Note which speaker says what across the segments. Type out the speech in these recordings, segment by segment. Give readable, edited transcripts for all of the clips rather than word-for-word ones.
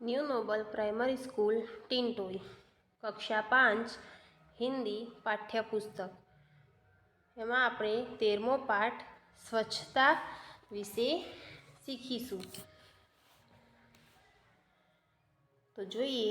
Speaker 1: New Nobel primary school ટીનટોઈ કક્ષા 5 હિન્દી પાઠ્યપુસ્તક એમાં આપણે 13મો પાઠ સ્વચ્છતા વિશે શીખીશું। तो જોઈએ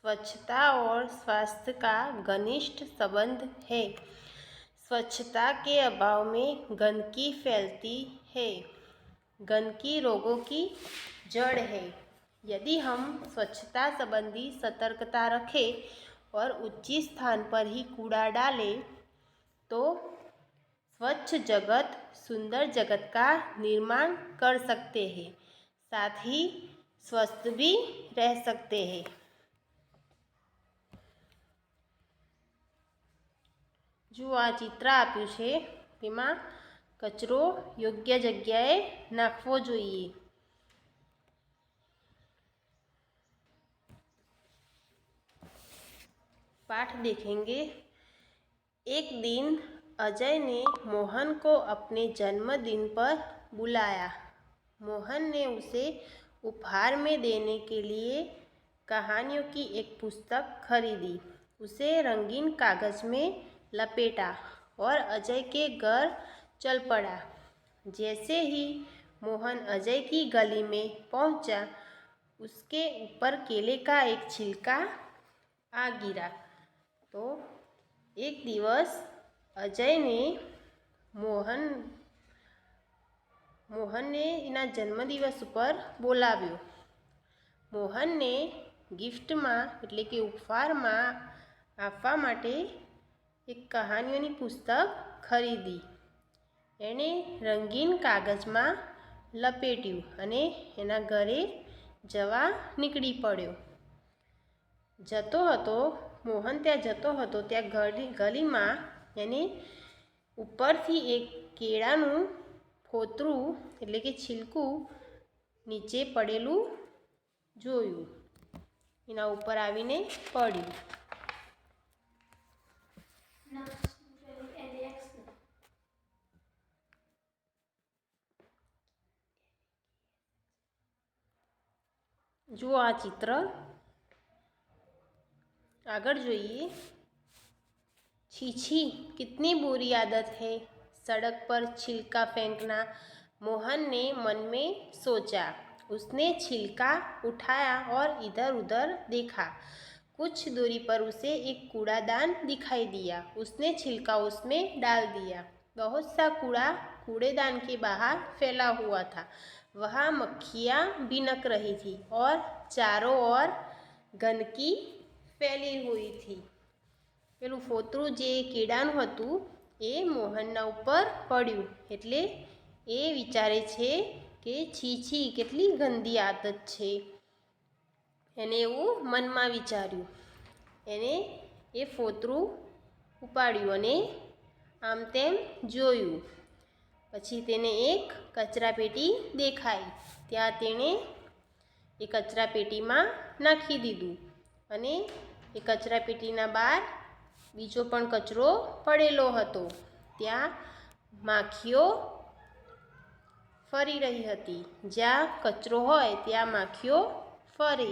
Speaker 1: स्वच्छता और स्वास्थ्य का घनिष्ठ संबंध है। स्वच्छता के अभाव में गंदगी फैलती है। गंदगी रोगों की जड़ है। यदि हम स्वच्छता संबंधी सतर्कता रखें और उचित स्थान पर ही कूड़ा डालें तो स्वच्छ जगत सुंदर जगत का निर्माण कर सकते हैं, साथ ही स्वस्थ भी रह सकते हैं। जो आ चित्र आप्युं छे तेमां कचरो योग्य जग्याए नाखवो जोईए। पाठ देखेंगे। एक दिन अजय ने मोहन को अपने जन्मदिन पर बुलाया। मोहन ने उसे उपहार में देने के लिए कहानियों की एक पुस्तक खरीदी। उसे रंगीन कागज में लपेटा और अजय के घर चल पड़ा। जैसे ही मोहन अजय की गली में पहुंचा, उसके ऊपर केले का एक छिलका आ गिरा। तो एक दिवस अजय ने मोहन ने एना जन्मदिवस पर बोलाव्यो। मोहन ने गिफ्ट में एटले के उपहार में आपवा माटे एक कहानीओनी पुस्तक खरीदी। एणे रंगीन कागज में लपेट्यू अने एना घरे जवा निकली पड्यो। जतो हतो मोहन त्या जतो हतो त्या गली में एने उपरथी एक केळानुं फोतरू एटले के छिलकू नीचे पड़ेलू जोयुं। एना उपर आवीने पड्युं। जो आ चित्र आगळ जोईए। छी छी, कितनी बुरी आदत है सड़क पर छिलका फेंकना, मोहन ने मन में सोचा। उसने छिलका उठाया और इधर उधर देखा। कुछ दूरी पर उसे एक कूड़ादान दिखाई दिया। उसने छिलका उसमें डाल दिया। बहुत सा कूड़ा कूड़ेदान के बाहर फैला हुआ था। वहाँ मक्खियाँ बिनक रही थी और चारों ओर गंदगी फैली हुई थी। पेलू फोतरू जे कीड़ानुं हतुं ए मोहनना उपर पड्युं एटले ए विचारे छे के छी छी केटली गंदी आदत छे। एने एवुं मनमा विचार्युं। एने ए फोतरू उपाड्युं अने आम तेम जोयुं। पछी तेने एक कचरापेटी देखाई। त्यां तेणे ए कचरापेटीमां नाखी दीधुं अने ए कचरापेटीना बहार बीजो पण कचरो पड़ेलो हतो। त्यां माखीओ फरी रही हती। ज्यां कचरो होय त्यां माखीओ फरे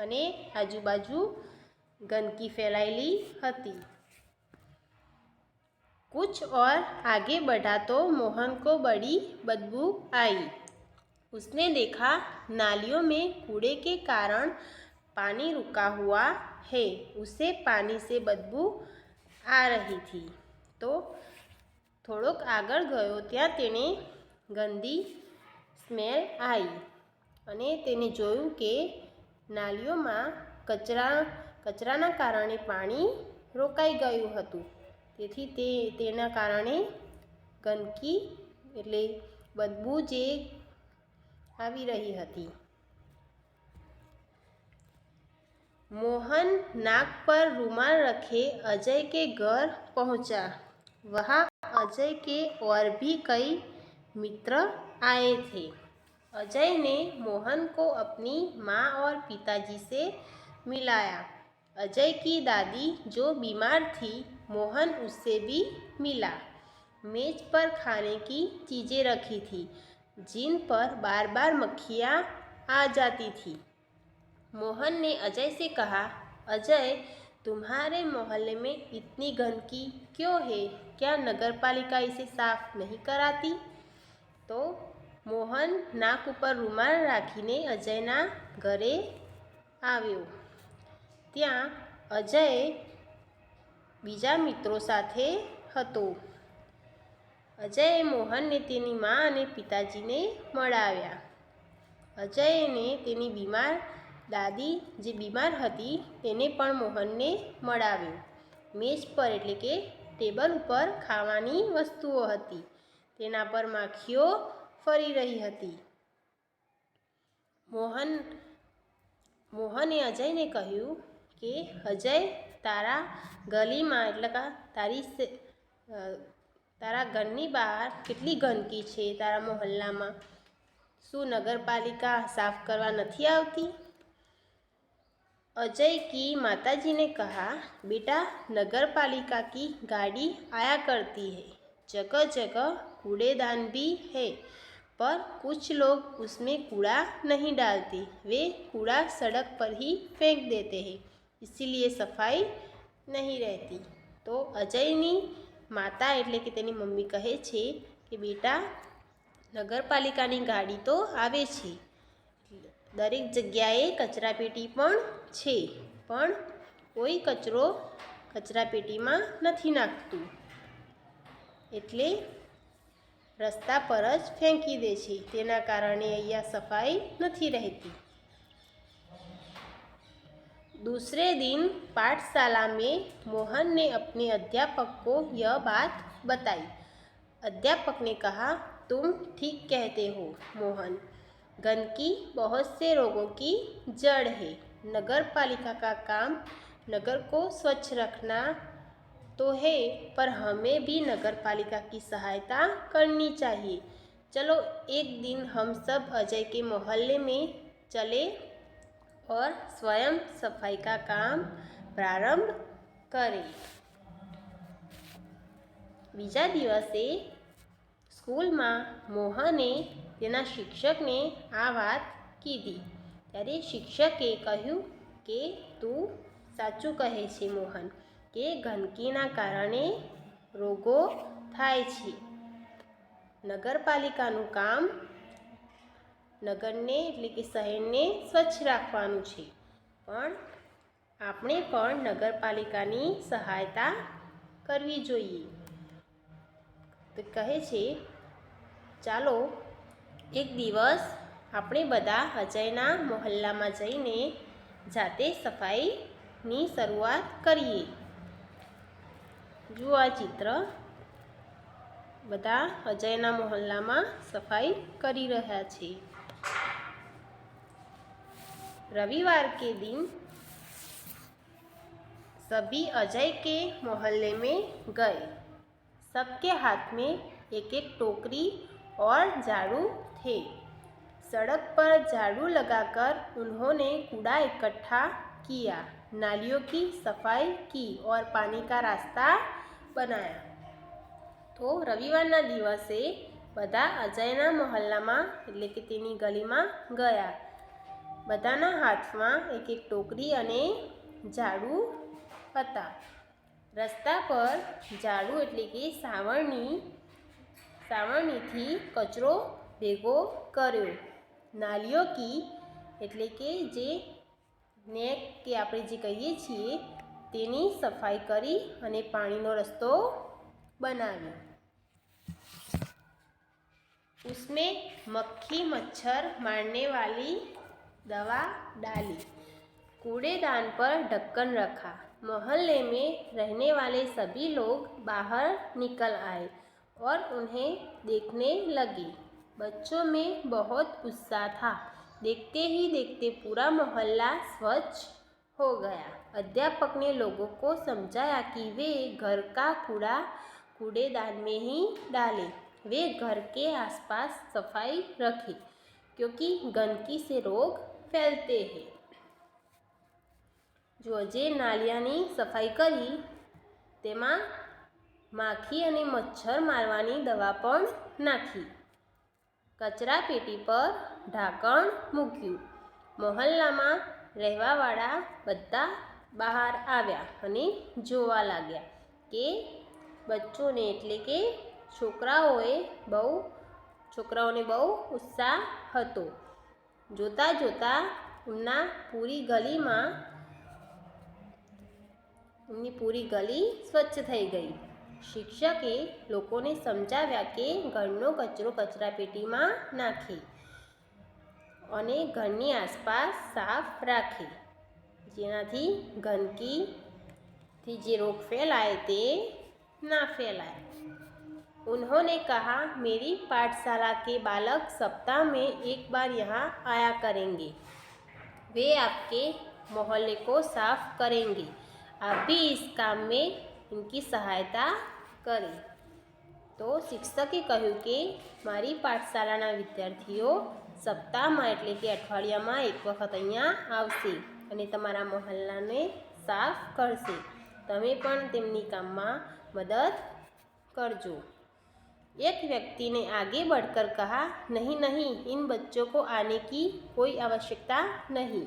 Speaker 1: अने आजुबाजु गंदगी फैलायेली हती। कुछ और आगे बढ़ा तो मोहन को बड़ी बदबू आई। उसने देखा नालियों में कूड़े के कारण पानी रुका हुआ है। उसे पानी से बदबू आ रही थी। तो थोड़ोक आगळ गयो त्यां तेणे गंदी स्मेल आई अने तेने जोयुं के नालियों में कचराना कारणे पाणी रोकाई गयुं हतुं। तेथी तेना कारणे गंदगी एटले बदबू जे आवी रही हती। मोहन नाक पर रुमाल रखे अजय के घर पहुंचा। वहाँ अजय के और भी कई मित्र आए थे। अजय ने मोहन को अपनी माँ और पिताजी से मिलाया। अजय की दादी जो बीमार थी, मोहन उससे भी मिला। मेज पर खाने की चीज़ें रखी थी जिन पर बार बार मक्खियाँ आ जाती थी। मोहन ने अजय से कहा, अजय, तुम्हारे मोहल्ले में इतनी गंदगी क्यों है? क्या नगरपालिका इसे साफ नहीं कराती? तो મોહન નાક ઉપર રૂમાલ રાખીને અજયના ઘરે આવ્યો. ત્યાં અજય બીજા મિત્રો સાથે હતો. અજયે મોહનને તેની મા અને પિતાજીને મળાવ્યા. અજયને તેની બીમાર દાદી જે બીમાર હતી તેને પણ મોહનને મળાવ્યો. મેજ પર એટલે કે ટેબલ ઉપર ખાવાની વસ્તુઓ હતી. તેના પર માખીઓ ફરી રહી હતી. મોહને અજયને કહ્યું કે અજય, તારા ગલીમાં એટલે કે તારા ઘરની બહાર કેટલી ગંદકી છે તારા મોહલ્લામાં. શું નગરપાલિકા સાફ કરવા નથી આવતી? अजय की माताजी ने कहा, बेटा, नगरपालिका की गाड़ी आया करती है, जगह जगह कूड़ेदान भी है, पर कुछ लोग उसमें कूड़ा नहीं डालते, वे कूड़ा सड़क पर ही फेंक देते हैं, इसीलिए सफाई नहीं रहती. तो अजयनी माता એટલે કે તેની મમ્મી કહે છે કે બેટા, નગરપાલિકાની ગાડી તો આવે છે, દરેક જગ્યાએ કચરાપેટી પણ છે, પણ કોઈ કચરો કચરાપેટીમાં નથી નાખતું, એટલે રસ્તા પર જ ફેંકી દે છે. તેના કારણે અહીંયા સફાઈ નથી રહેતી. दूसरे दिन पाठशाला में मोहन ने अपने अध्यापक को यह बात बताई. अध्यापक ने कहा, तुम ठीक कहते हो मोहन, गंदगी बहुत से रोगों की जड़ है. नगर पालिका का काम नगर को स्वच्छ रखना तो है, पर हमें भी नगर पालिका की सहायता करनी चाहिए. चलो एक दिन हम सब अजय के मोहल्ले में चले और स्वयं सफाई का काम प्रारंभ करें. બીજા દિવસે સ્કૂલમાં મોહને તેના શિક્ષકને આ વાત કીધી. ત્યારે શિક્ષકે કહ્યું કે તું સાચું કહે છે મોહન, કે ગંદકીના કારણે રોગો થાય છે. નગરપાલિકાનું કામ નગરને એટલે કે શહેરને સ્વચ્છ રાખવાનું છે, પણ આપણે પણ નગરપાલિકાની સહાયતા કરવી જોઈએ. તો કહે છે, ચાલો એક દિવસ આપણે બધા અજયના મોહલ્લામાં જઈને જાતે સફાઈની શરૂઆત કરીએ. જુઓ આ ચિત્ર, બધા અજયના મોહલ્લામાં સફાઈ કરી રહ્યા છે. रविवार के दिन सभी अजय के मोहल्ले में गए. सबके हाथ में एक एक टोकरी और झाड़ू थे. सड़क पर झाड़ू लगाकर उन्होंने कूड़ा इकट्ठा किया, नालियों की सफाई की और पानी का रास्ता बनाया. तो રવિવારના દિવસે બધા અજયના મોહલ્લામાં એટલે કે તેની ગલીમાં ગયા. બધાના હાથમાં એક એક ટોકરી અને ઝાડુ હતા. રસ્તા પર ઝાડુ એટલે કે સાવરણીથી કચરો ભેગો કર્યો. નાલીઓ કી એટલે કે જે નેક કે આપણે જે કહીએ છીએ તેની સફાઈ કરી અને પાણીનો રસ્તો બનાવ્યો. उसमें मक्खी मच्छर मारने वाली दवा डाली. कूड़ेदान पर ढक्कन रखा. मोहल्ले में रहने वाले सभी लोग बाहर निकल आए और उन्हें देखने लगे. बच्चों में बहुत उत्साह था. देखते ही देखते पूरा मोहल्ला स्वच्छ हो गया. अध्यापक ने लोगों को समझाया कि वे घर का कूड़ा कूड़ेदान में ही डालें. वे घर के आसपास सफाई रखें, क्योंकि गंदगी से रोग फैलते हैं. जो जे નાલિયાની સફાઈ કરી તેમાં માખી અને મચ્છર મારવાની દવા પણ નાખી. કચરા પેટી પર ઢાંકણ મૂક્યું. મોહલ્લામાં રહેવાવાળા બધા બહાર આવ્યા અને જોવા લાગ્યા કે બચ્ચોને એટલે કે છોકરાઓને બહુ ઉત્સાહ હતો. જોતાં જોતાં એમની પૂરી ગલી સ્વચ્છ થઈ ગઈ. શિક્ષકે લોકોને સમજાવ્યા કે ઘરનો કચરો કચરાપેટીમાં નાખે અને ઘરની આસપાસ સાફ રાખે, જેનાથી गंदगी જે रोग फैलाए ते ना फैलाए. उन्होंने कहा, मेरी पाठशाला के बालक सप्ताह में एक बार यहाँ आया करेंगे. वे आपके मोहल्ले को साफ करेंगे. आप भी इस काम में इनकी सहायता करें. તો શિક્ષકે કહ્યું કે મારી પાઠશાળાના વિદ્યાર્થીઓ સપ્તાહમાં એટલે કે અઠવાડિયામાં એક વખત અહીંયા આવશે અને તમારા મહોલ્લાને સાફ કરશે. તમે પણ તેમની કામમાં મદદ करजो. एक व्यक्ति ने आगे बढ़कर कहा, नहीं नहीं, इन बच्चों को आने की कोई आवश्यकता नहीं.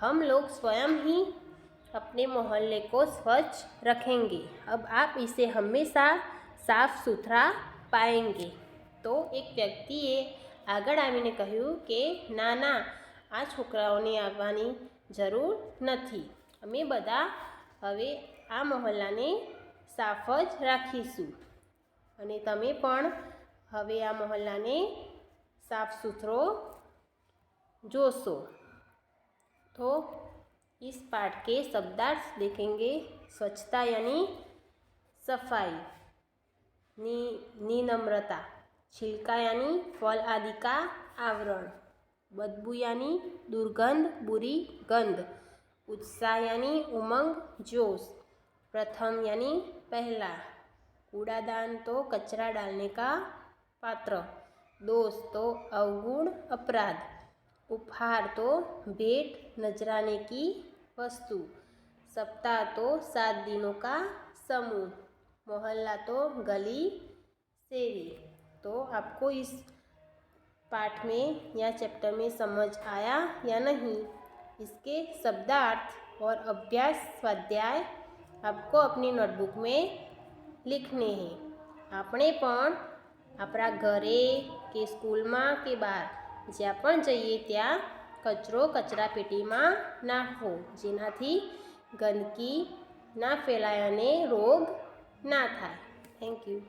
Speaker 1: हम लोग स्वयं ही अपने मोहल्ले को स्वच्छ रखेंगे. अब आप इसे हमेशा साफ सुथरा पाएंगे. तो एक व्यक्તિએ આગળ આવીને કહ્યું કે ના ના, આ છોકરાઓને આવવાની જરૂર નથી. અમે બધા હવે આ મહોલ્લાને સાફ જ રાખીશું અને તમે પણ હવે આ મહોલ્લાને સાફ સુથરો જોશો. तो इस पाठ के शब्दार्थ देखेंगे. स्वच्छता यानी सफाई, निनम्रता, छिलका यानी फल आदि का आवरण, बदबू यानी दुर्गंध, बुरी गंध, उत्साह यानी उमंग, जोश, प्रथम यानी पहला, कूड़ादान तो कचरा डालने का पात्र, दोष तो अवगुण अपराध, उपहार तो भेंट नजराने की वस्तु, सप्ताह तो 7 दिनों का समूह, मोहल्ला तो गली शेरी. तो आपको इस पाठ में या चैप्टर में समझ आया या नहीं? इसके शब्दार्थ और अभ्यास स्वाध्याय आपको अपनी नोटबुक में लिखने हैं. આપણે પણ આપણા ઘરે કે સ્કૂલમાં કે બહાર જ્યાં પણ જઈએ ત્યાં કચરો કચરાપેટીમાં નાખવો, જેનાથી ગંદકી ના ફેલાય અને રોગ ના થાય. Thank you.